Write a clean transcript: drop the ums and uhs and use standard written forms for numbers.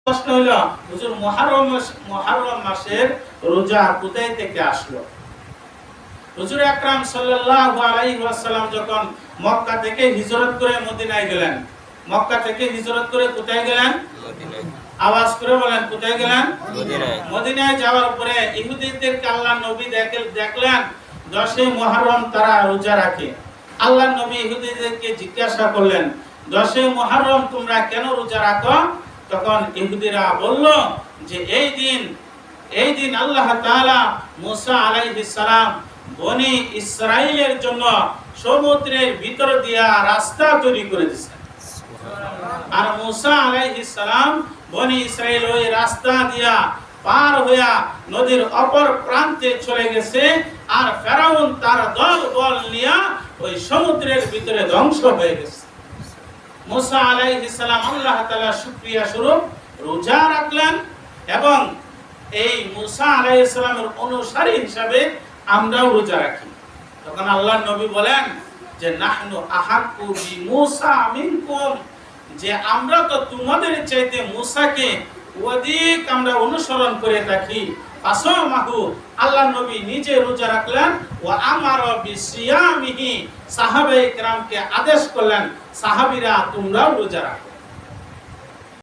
প্রশ্ন হলো হুজুর মুহররম মাসের রোজা কোথায় থেকে আসলো? হুজুর আকরাম সাল্লাল্লাহু আলাইহি ওয়াসাল্লাম যখন মক্কা থেকে হিজরত করে মদিনায় গেলেন, মক্কা থেকে হিজরত করে কোথায় গেলেন? মদিনায়। আওয়াজ করে বলেন, কোথায় গেলেন? মদিনায়। মদিনায় যাওয়ার পরে ইহুদিদেরকে আল্লাহর নবী দেখলেন 10 মুহররম তারা রোজা রাখে। আল্লাহর নবী ইহুদিদেরকে জিজ্ঞাসা করলেন, 10 মুহররম তোমরা কেন রোজা রাখো? তখন ইহুদিরা বলল যে এই দিন আল্লাহ তাআলা মুসা আলাইহিস সালাম বনি ইসরাইলের জন্য সমুদ্রের ভিতর দিয়া রাস্তা তৈরি করে দিয়েছেন। আর মুসা আলাইহিস সালাম বনি ইসরাইল ওই রাস্তা দিয়া পার হইয়া নদীর অপর প্রান্তে চলে গেছে, আর ফেরাউন তার দল বল নিয়া ওই সমুদ্রের ভিতরে ধ্বংস হয়ে গেছে। মুসা আলাইহিস সালাম আল্লাহ তাআলা শুকরিয়া স্বরূপ রোজা রাখলেন, এবং এই মুসা আলাইহিস সালামের অনুসারী হিসাবে আমরাও রোজা রাখি। তখন আল্লাহর নবী বলেন যে নাহনু আহাক্কু বি মুসা মিনকুম, যে আমরা তো তোমাদের চাইতে মুসাকে অধিক আমরা অনুসরণ করে থাকি। ফাসামাহু, আল্লাহর নবী নিজে রোজা রাখলেন, ওয়া আমারা বিসিয়ামিহি, সাহাবায়ে কেরামকে আদেশ করলেন সাহাবীরা তোমরাও রোজা রাখো।